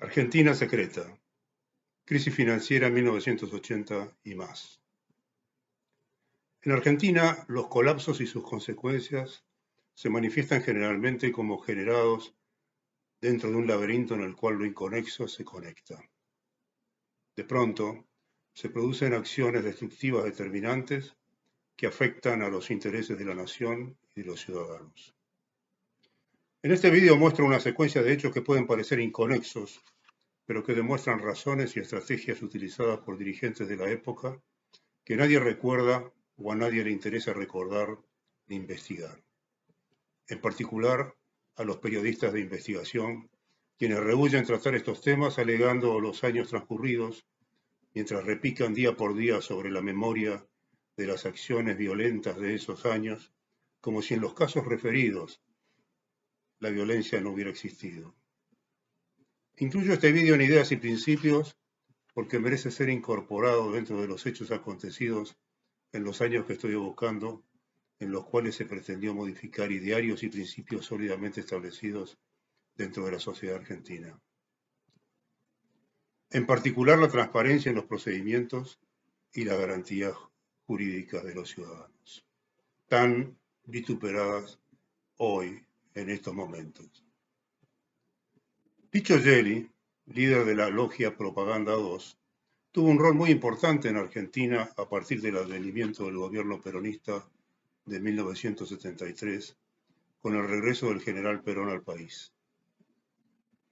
Argentina secreta, crisis financiera 1980 y más. En Argentina, los colapsos y sus consecuencias se manifiestan generalmente como generados dentro de un laberinto en el cual lo inconexo se conecta. De pronto, se producen acciones destructivas determinantes que afectan a los intereses de la nación y de los ciudadanos. En este video muestro una secuencia de hechos que pueden parecer inconexos, pero que demuestran razones y estrategias utilizadas por dirigentes de la época que nadie recuerda o a nadie le interesa recordar ni investigar. En particular, a los periodistas de investigación, quienes rehúyen tratar estos temas alegando los años transcurridos, mientras repican día por día sobre la memoria de las acciones violentas de esos años, como si en los casos referidos la violencia no hubiera existido. Incluyo este video en ideas y principios porque merece ser incorporado dentro de los hechos acontecidos en los años que estoy evocando, en los cuales se pretendió modificar idearios y principios sólidamente establecidos dentro de la sociedad argentina. En particular, la transparencia en los procedimientos y las garantías jurídicas de los ciudadanos, tan vituperadas hoy en estos momentos. Picho Gelli, líder de la logia Propaganda 2, tuvo un rol muy importante en Argentina a partir del advenimiento del gobierno peronista de 1973, con el regreso del general Perón al país.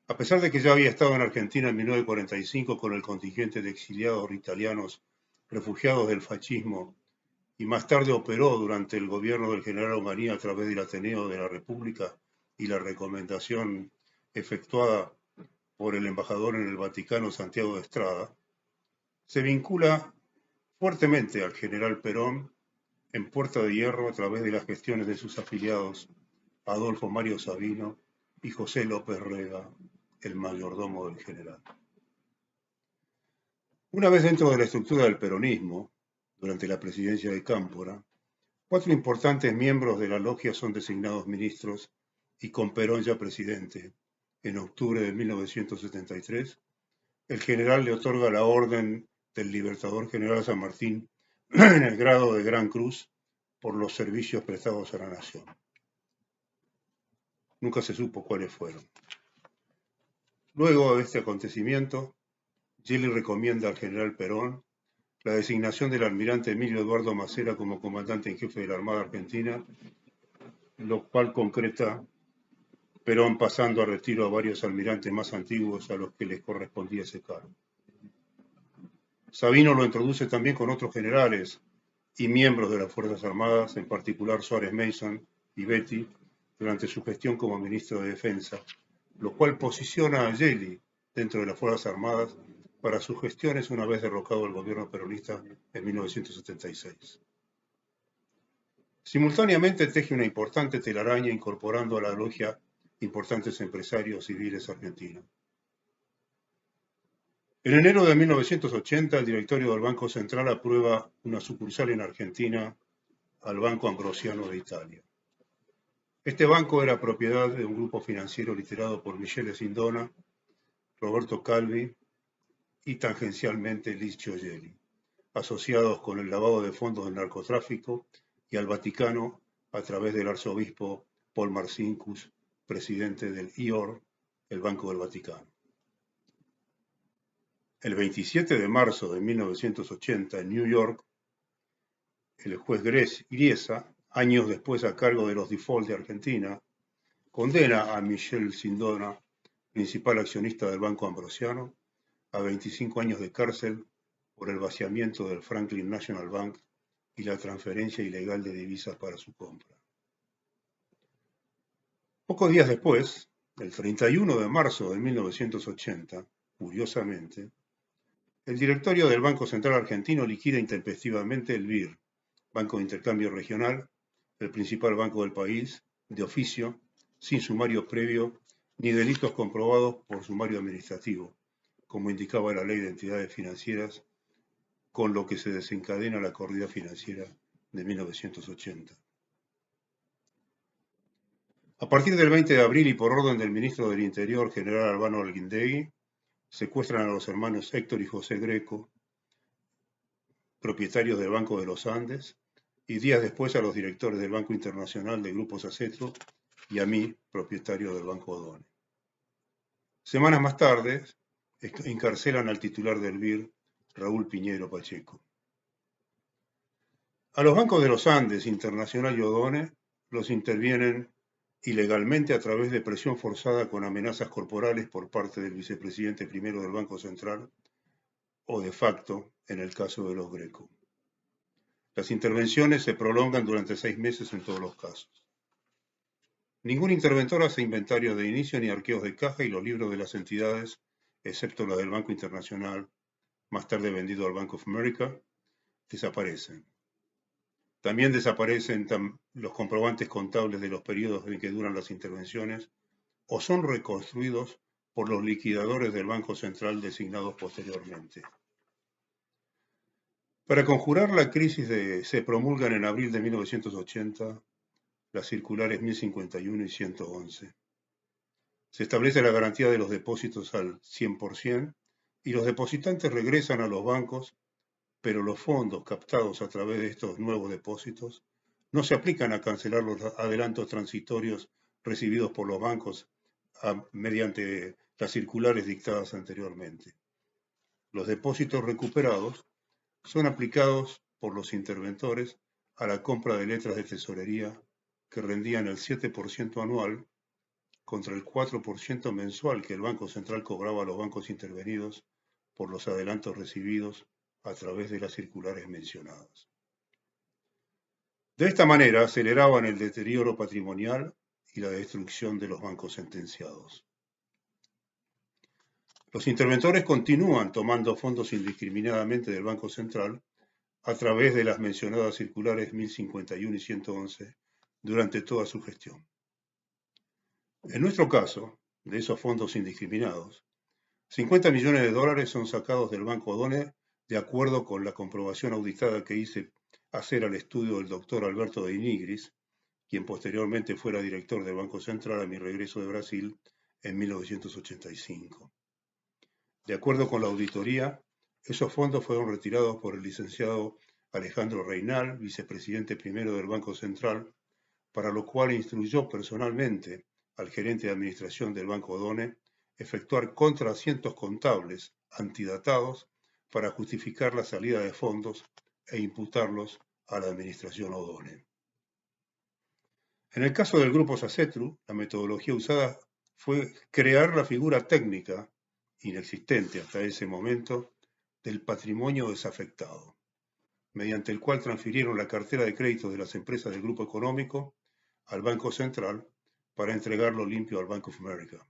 A pesar de que ya había estado en Argentina en 1945 con el contingente de exiliados italianos refugiados del fascismo y más tarde operó durante el gobierno del general Onganía a través del Ateneo de la República y la recomendación efectuada por el embajador en el Vaticano, Santiago de Estrada, se vincula fuertemente al general Perón en Puerta de Hierro a través de las gestiones de sus afiliados Adolfo Mario Sabino y José López Rega, el mayordomo del general. Una vez dentro de la estructura del peronismo, durante la presidencia de Cámpora, 4 importantes miembros de la logia son designados ministros y con Perón ya presidente, en octubre de 1973, el general le otorga la orden del Libertador General San Martín en el grado de Gran Cruz por los servicios prestados a la nación. Nunca se supo cuáles fueron. Luego de este acontecimiento, Gelli recomienda al general Perón la designación del almirante Emilio Eduardo Macera como comandante en jefe de la Armada Argentina, lo cual concreta Perón pasando a retiro a varios almirantes más antiguos a los que les correspondía ese cargo. Sabino lo introduce también con otros generales y miembros de las Fuerzas Armadas, en particular Suárez Mason y Betty, durante su gestión como ministro de Defensa, lo cual posiciona a Gelli dentro de las Fuerzas Armadas para sus gestiones una vez derrocado el gobierno peronista en 1976. Simultáneamente teje una importante telaraña incorporando a la logia importantes empresarios civiles argentinos. En enero de 1980, el directorio del Banco Central aprueba una sucursal en Argentina al Banco Ambrosiano de Italia. Este banco era propiedad de un grupo financiero liderado por Michele Sindona, Roberto Calvi y tangencialmente Licio Gelli, asociados con el lavado de fondos del narcotráfico y al Vaticano a través del arzobispo Paul Marcinkus, presidente del IOR, el Banco del Vaticano. El 27 de marzo de 1980, en New York, el juez Griesa, años después a cargo de los defaults de Argentina, condena a Michele Sindona, principal accionista del Banco Ambrosiano, a 25 años de cárcel por el vaciamiento del Franklin National Bank y la transferencia ilegal de divisas para su compra. Pocos días después, el 31 de marzo de 1980, curiosamente, el directorio del Banco Central Argentino liquida intempestivamente el BIR, Banco de Intercambio Regional, el principal banco del país, de oficio, sin sumario previo ni delitos comprobados por sumario administrativo, como indicaba la Ley de Entidades Financieras, con lo que se desencadena la corrida financiera de 1980. A partir del 20 de abril y por orden del ministro del Interior, general Albano Alguindegui, secuestran a los hermanos Héctor y José Greco, propietarios del Banco de los Andes, y días después a los directores del Banco Internacional de Grupo Sacetru y a mí, propietario del Banco Odone. Semanas más tarde, encarcelan al titular del BIR, Raúl Piñero Pacheco. A los bancos de los Andes, Internacional y Odone, los intervienen ilegalmente a través de presión forzada con amenazas corporales por parte del vicepresidente primero del Banco Central o de facto en el caso de los Greco. Las intervenciones se prolongan durante 6 meses en todos los casos. Ningún interventor hace inventario de inicio ni arqueos de caja y los libros de las entidades, excepto la del Banco Internacional, más tarde vendido al Bank of America, desaparecen. También desaparecen los comprobantes contables de los periodos en que duran las intervenciones o son reconstruidos por los liquidadores del Banco Central designados posteriormente. Para conjurar la crisis se promulgan en abril de 1980 las circulares 1051 y 111. Se establece la garantía de los depósitos al 100% y los depositantes regresan a los bancos, pero los fondos captados a través de estos nuevos depósitos no se aplican a cancelar los adelantos transitorios recibidos por los bancos mediante las circulares dictadas anteriormente. Los depósitos recuperados son aplicados por los interventores a la compra de letras de tesorería que rendían el 7% anual contra el 4% mensual que el Banco Central cobraba a los bancos intervenidos por los adelantos recibidos a través de las circulares mencionadas. De esta manera aceleraban el deterioro patrimonial y la destrucción de los bancos sentenciados. Los interventores continúan tomando fondos indiscriminadamente del Banco Central a través de las mencionadas circulares 1051 y 111 durante toda su gestión. En nuestro caso, de esos fondos indiscriminados, 50 millones de dólares son sacados del Banco Odone de acuerdo con la comprobación auditada que hice hacer al estudio del doctor Alberto de Inigris, quien posteriormente fuera director del Banco Central a mi regreso de Brasil en 1985. De acuerdo con la auditoría, esos fondos fueron retirados por el licenciado Alejandro Reynal, vicepresidente primero del Banco Central, para lo cual instruyó personalmente al gerente de administración del Banco Odone efectuar contraasientos contables antidatados para justificar la salida de fondos e imputarlos a la administración Odone. En el caso del grupo Sacetru, la metodología usada fue crear la figura técnica, inexistente hasta ese momento, del patrimonio desafectado, mediante el cual transfirieron la cartera de crédito de las empresas del grupo económico al Banco Central para entregarlo limpio al Bank of America.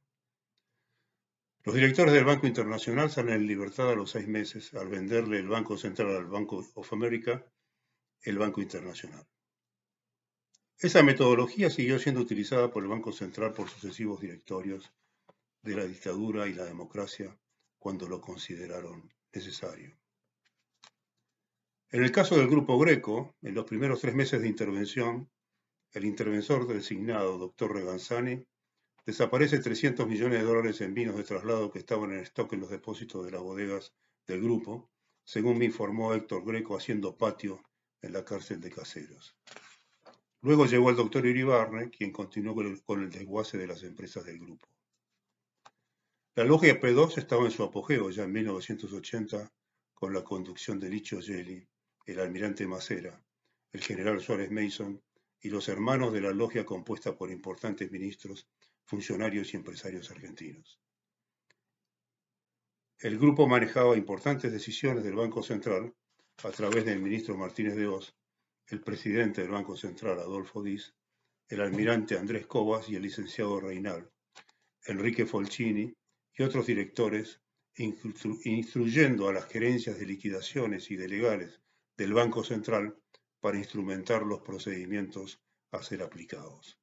Los directores del Banco Internacional salen en libertad a los 6 meses al venderle el Banco Central al Bank of America, el Banco Internacional. Esa metodología siguió siendo utilizada por el Banco Central por sucesivos directorios de la dictadura y la democracia cuando lo consideraron necesario. En el caso del Grupo Greco, en los primeros 3 meses de intervención, el interventor designado, doctor Reganzani, desaparece 300 millones de dólares en vinos de traslado que estaban en stock en los depósitos de las bodegas del grupo, según me informó Héctor Greco haciendo patio en la cárcel de Caseros. Luego llegó el doctor Iribarne, quien continuó con el desguace de las empresas del grupo. La logia P2 estaba en su apogeo ya en 1980 con la conducción de Licio Gelli, el almirante Macera, el general Suárez Mason y los hermanos de la logia compuesta por importantes ministros, funcionarios y empresarios argentinos. El grupo manejaba importantes decisiones del Banco Central a través del ministro Martínez de Hoz, el presidente del Banco Central Adolfo Diz, el almirante Andrés Cobas y el licenciado Reynal, Enrique Folchini y otros directores, instruyendo a las gerencias de liquidaciones y de legales del Banco Central para instrumentar los procedimientos a ser aplicados.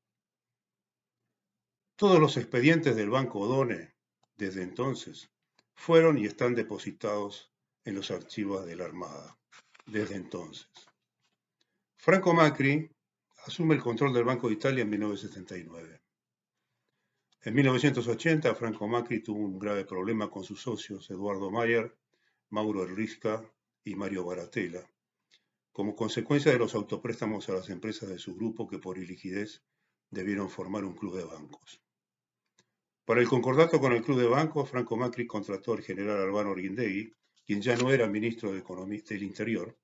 Todos los expedientes del Banco Odone, desde entonces, fueron y están depositados en los archivos de la Armada, desde entonces. Franco Macri asume el control del Banco de Italia en 1979. En 1980, Franco Macri tuvo un grave problema con sus socios Eduardo Mayer, Mauro Erlisca y Mario Baratella, como consecuencia de los autopréstamos a las empresas de su grupo que por iliquidez debieron formar un club de bancos. Para el concordato con el club de bancos, Franco Macri contrató al general Albano Arguindegui, quien ya no era ministro del Interior,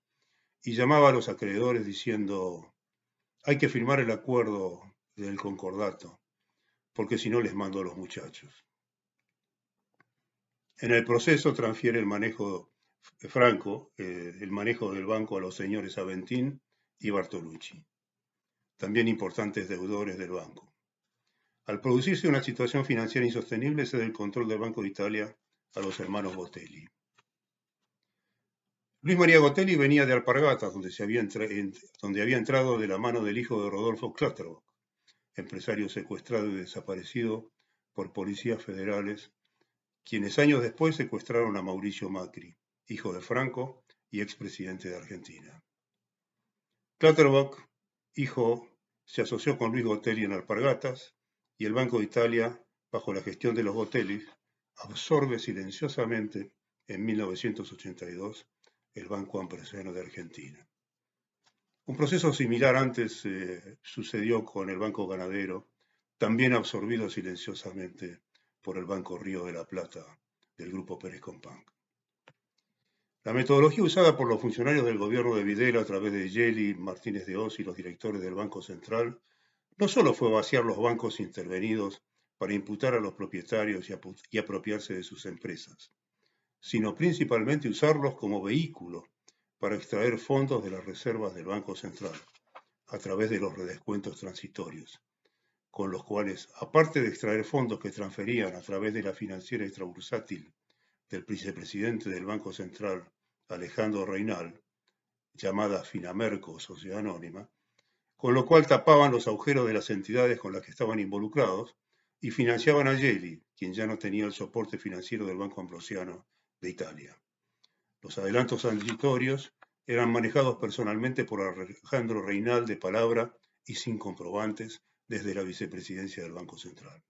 y llamaba a los acreedores diciendo: hay que firmar el acuerdo del concordato, porque si no les mando a los muchachos. En el proceso transfiere el manejo Franco, el manejo del banco a los señores Aventín y Bartolucci, también importantes deudores del banco. Al producirse una situación financiera insostenible, cede el control del Banco de Italia a los hermanos Gotelli. Luis María Gotelli venía de Alpargatas, donde había entrado de la mano del hijo de Rodolfo Clutterbuck, empresario secuestrado y desaparecido por policías federales, quienes años después secuestraron a Mauricio Macri, hijo de Franco y expresidente de Argentina. Clutterbuck, hijo, se asoció con Luis Gotelli en Alpargatas, y el Banco de Italia, bajo la gestión de los Gotelli, absorbe silenciosamente en 1982 el Banco Ambrosiano de Argentina. Un proceso similar antes sucedió con el Banco Ganadero, también absorbido silenciosamente por el Banco Río de la Plata del Grupo Pérez Companc. La metodología usada por los funcionarios del gobierno de Videla a través de Gelli, Martínez de Oz y los directores del Banco Central no solo fue vaciar los bancos intervenidos para imputar a los propietarios y apropiarse de sus empresas, sino principalmente usarlos como vehículo para extraer fondos de las reservas del Banco Central a través de los redescuentos transitorios, con los cuales, aparte de extraer fondos que transferían a través de la financiera extrabursátil del vicepresidente del Banco Central, Alejandro Reynal, llamada Finamerco, Sociedad Anónima, con lo cual tapaban los agujeros de las entidades con las que estaban involucrados y financiaban a Gelli, quien ya no tenía el soporte financiero del Banco Ambrosiano de Italia. Los adelantos transitorios eran manejados personalmente por Alejandro Reynal de palabra y sin comprobantes desde la vicepresidencia del Banco Central.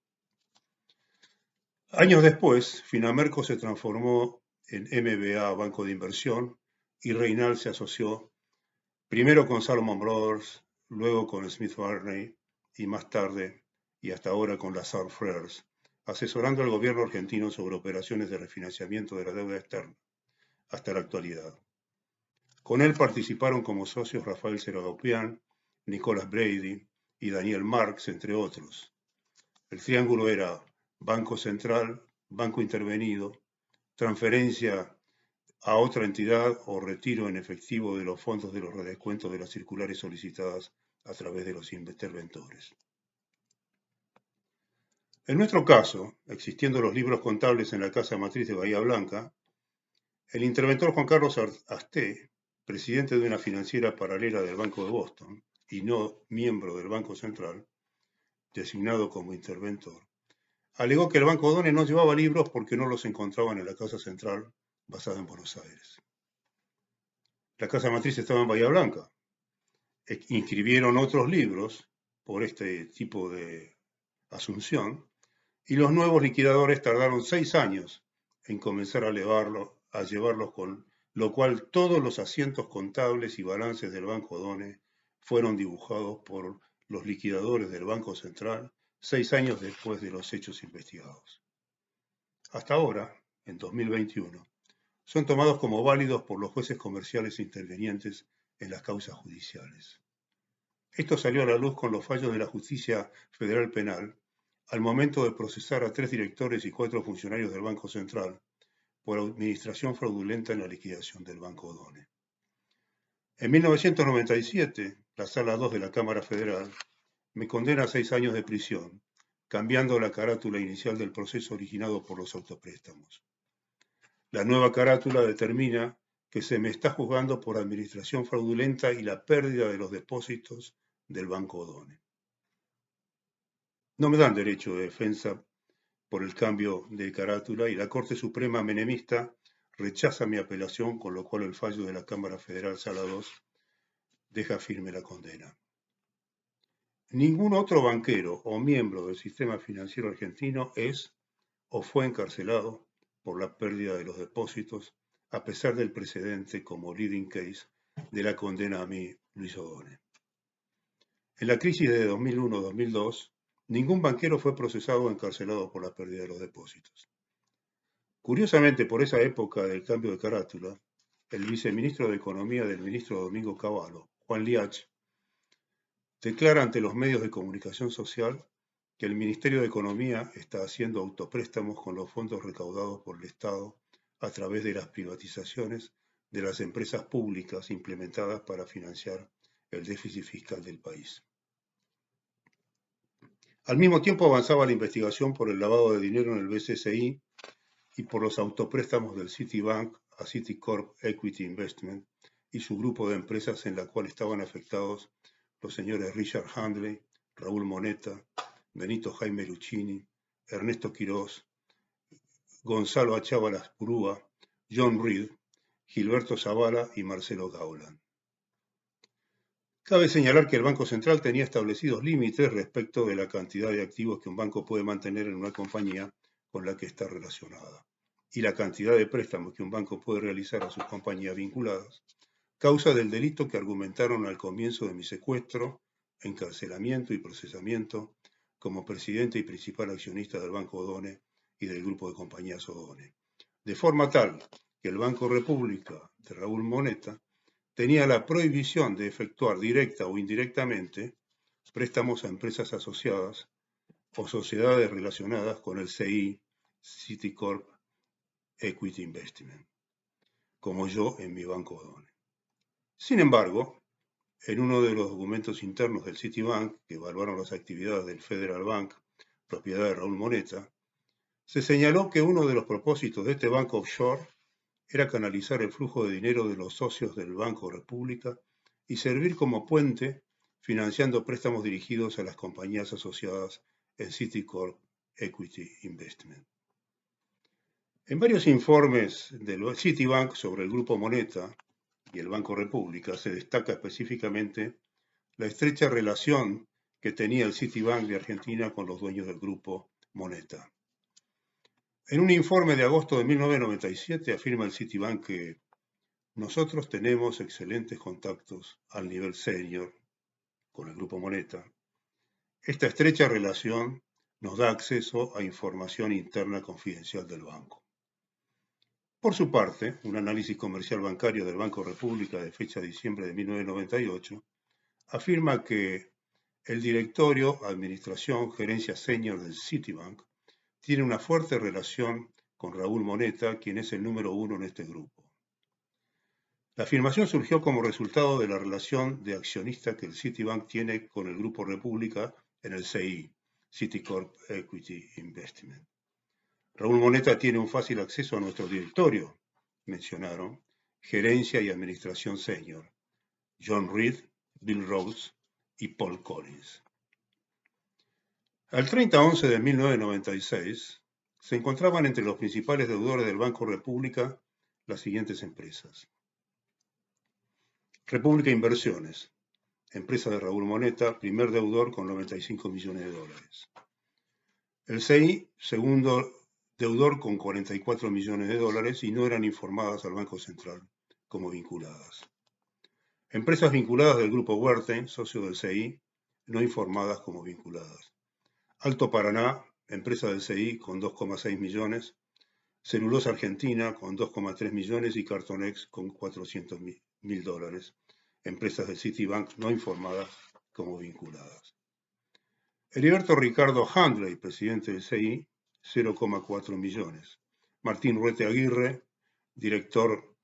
Años después, Finamerco se transformó en MBA Banco de Inversión y Reynal se asoció primero con Salomon Brothers, luego con Smith Barney y más tarde, y hasta ahora con Lazard Frères, asesorando al gobierno argentino sobre operaciones de refinanciamiento de la deuda externa, hasta la actualidad. Con él participaron como socios Rafael Seragopian, Nicolás Brady y Daniel Marx, entre otros. El triángulo era Banco Central, Banco Intervenido, transferencia a otra entidad o retiro en efectivo de los fondos de los redescuentos de las circulares solicitadas a través de los interventores. En nuestro caso, existiendo los libros contables en la casa matriz de Bahía Blanca, el interventor Juan Carlos Asté, presidente de una financiera paralela del Banco de Boston y no miembro del Banco Central, designado como interventor, alegó que el Banco Done no llevaba libros porque no los encontraban en la casa central basada en Buenos Aires. La casa matriz estaba en Bahía Blanca. Inscribieron otros libros por este tipo de asunción y los nuevos liquidadores tardaron 6 años en comenzar a llevarlos, con lo cual todos los asientos contables y balances del Banco Done fueron dibujados por los liquidadores del Banco Central 6 años después de los hechos investigados. Hasta ahora, en 2021, son tomados como válidos por los jueces comerciales intervenientes en las causas judiciales. Esto salió a la luz con los fallos de la Justicia Federal Penal al momento de procesar a 3 directores y 4 funcionarios del Banco Central por administración fraudulenta en la liquidación del Banco Done. En 1997, la Sala 2 de la Cámara Federal me condena a 6 años de prisión, cambiando la carátula inicial del proceso originado por los autopréstamos. La nueva carátula determina que se me está juzgando por administración fraudulenta y la pérdida de los depósitos del Banco Done. No me dan derecho de defensa por el cambio de carátula y la Corte Suprema menemista rechaza mi apelación, con lo cual el fallo de la Cámara Federal Sala 2 deja firme la condena. Ningún otro banquero o miembro del sistema financiero argentino es o fue encarcelado por la pérdida de los depósitos, a pesar del precedente como leading case de la condena a mí, Luis O'Donnell. En la crisis de 2001-2002, ningún banquero fue procesado o encarcelado por la pérdida de los depósitos. Curiosamente, por esa época del cambio de carátula, el viceministro de Economía del ministro Domingo Cavallo, Juan Liach, declara ante los medios de comunicación social que el Ministerio de Economía está haciendo autopréstamos con los fondos recaudados por el Estado a través de las privatizaciones de las empresas públicas implementadas para financiar el déficit fiscal del país. Al mismo tiempo avanzaba la investigación por el lavado de dinero en el BCCI y por los autopréstamos del Citibank a Citicorp Equity Investment y su grupo de empresas en la cual estaban afectados los señores Richard Handley, Raúl Moneta, Benito Jaime Luchini, Ernesto Quirós, Gonzalo Achával Purúa, John Reed, Gilberto Zavala y Marcelo Gauland. Cabe señalar que el Banco Central tenía establecidos límites respecto de la cantidad de activos que un banco puede mantener en una compañía con la que está relacionada y la cantidad de préstamos que un banco puede realizar a sus compañías vinculadas, causa del delito que argumentaron al comienzo de mi secuestro, encarcelamiento y procesamiento como presidente y principal accionista del Banco O'Donnell y del grupo de compañías O'Donnell, de forma tal que el Banco República de Raúl Moneta tenía la prohibición de efectuar directa o indirectamente préstamos a empresas asociadas o sociedades relacionadas con el CI Citicorp Equity Investment, como yo en mi Banco O'Donnell. Sin embargo, en uno de los documentos internos del Citibank, que evaluaron las actividades del Federal Bank, propiedad de Raúl Moneta, se señaló que uno de los propósitos de este banco offshore era canalizar el flujo de dinero de los socios del Banco República y servir como puente financiando préstamos dirigidos a las compañías asociadas en Citicorp Equity Investment. En varios informes del Citibank sobre el Grupo Moneta y el Banco República se destaca específicamente la estrecha relación que tenía el Citibank de Argentina con los dueños del Grupo Moneta. En un informe de agosto de 1997 afirma el Citibank que nosotros tenemos excelentes contactos al nivel senior con el Grupo Moneta. Esta estrecha relación nos da acceso a información interna confidencial del banco. Por su parte, un análisis comercial bancario del Banco República de fecha de diciembre de 1998 afirma que el directorio, administración, gerencia senior del Citibank tiene una fuerte relación con Raúl Moneta, quien es el número uno en este grupo. La afirmación surgió como resultado de la relación de accionista que el Citibank tiene con el Grupo República en el CI, Citicorp Equity Investment. Raúl Moneta tiene un fácil acceso a nuestro directorio, mencionaron, gerencia y administración senior, John Reed, Bill Rhodes y Paul Collins. Al 30/11 de 1996, se encontraban entre los principales deudores del Banco República las siguientes empresas. República Inversiones, empresa de Raúl Moneta, primer deudor con 95 millones de dólares. El CI, segundo deudor con 44 millones de dólares y no eran informadas al Banco Central como vinculadas. Empresas vinculadas del Grupo Wertheim, socio del CI, no informadas como vinculadas. Alto Paraná, empresa del CI con 2,6 millones, Celulosa Argentina con 2,3 millones y Cartonex con 400.000 dólares, empresas del Citibank no informadas como vinculadas. Heriberto Ricardo Handley, presidente del CI, 0,4 millones. Martín Ruete Aguirre, director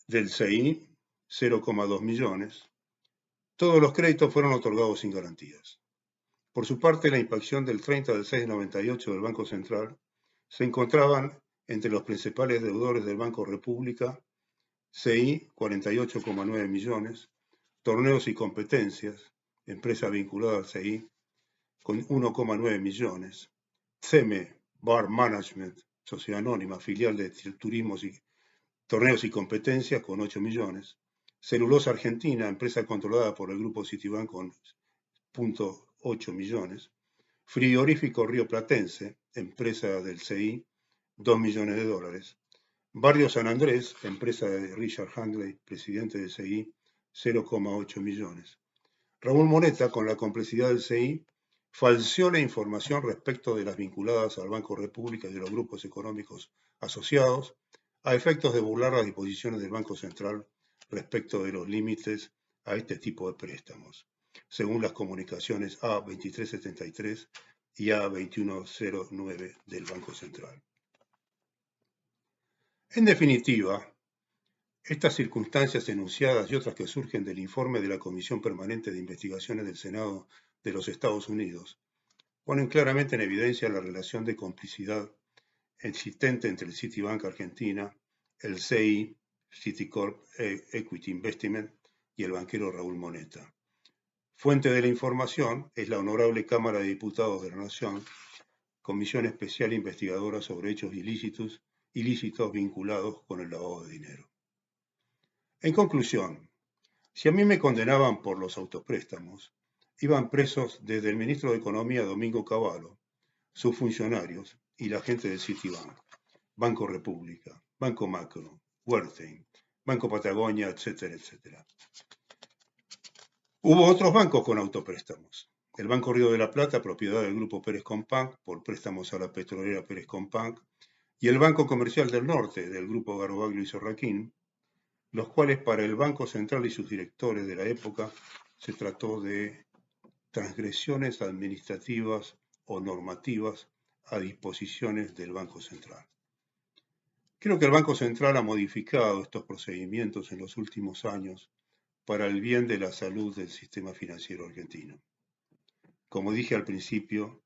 del CI, 0,2 millones. Todos los créditos fueron otorgados sin garantías. Por su parte, la inspección del 30/6/98 del Banco Central se encontraban entre los principales deudores del Banco República, CI, 48,9 millones, Torneos y Competencias, empresa vinculada al CI, con 1,9 millones, CEME, Bar Management, sociedad anónima, filial de Turismos y Torneos y Competencias, con 8 millones, Celulosa Argentina, empresa controlada por el Grupo Citibank, con 2.8 millones. Frigorífico Río Platense, empresa del CI, 2 millones de dólares. Barrio San Andrés, empresa de Richard Handley, presidente del CI, 0,8 millones. Raúl Moneta, con la complicidad del CI, falseó la información respecto de las vinculadas al Banco República y de los grupos económicos asociados, a efectos de burlar las disposiciones del Banco Central respecto de los límites a este tipo de préstamos, según las comunicaciones A2373 y A2109 del Banco Central. En definitiva, estas circunstancias enunciadas y otras que surgen del informe de la Comisión Permanente de Investigaciones del Senado de los Estados Unidos ponen claramente en evidencia la relación de complicidad existente entre el Citibank Argentina, el CI, Citicorp Equity Investment y el banquero Raúl Moneta. Fuente de la información es la Honorable Cámara de Diputados de la Nación, Comisión Especial Investigadora sobre Hechos Ilícitos vinculados con el lavado de dinero. En conclusión, si a mí me condenaban por los autopréstamos, iban presos desde el ministro de Economía Domingo Cavallo, sus funcionarios y la gente del Citibank, Banco República, Banco Macro, Wertheim, Banco Patagonia, etcétera, etcétera. Hubo otros bancos con autopréstamos. El Banco Río de la Plata, propiedad del Grupo Pérez Companc, por préstamos a la petrolera Pérez Companc, y el Banco Comercial del Norte, del Grupo Garbaglio y Sorraquín, los cuales para el Banco Central y sus directores de la época se trató de transgresiones administrativas o normativas a disposiciones del Banco Central. Creo que el Banco Central ha modificado estos procedimientos en los últimos años para el bien de la salud del sistema financiero argentino. Como dije al principio,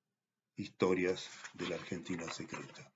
historias de la Argentina secreta.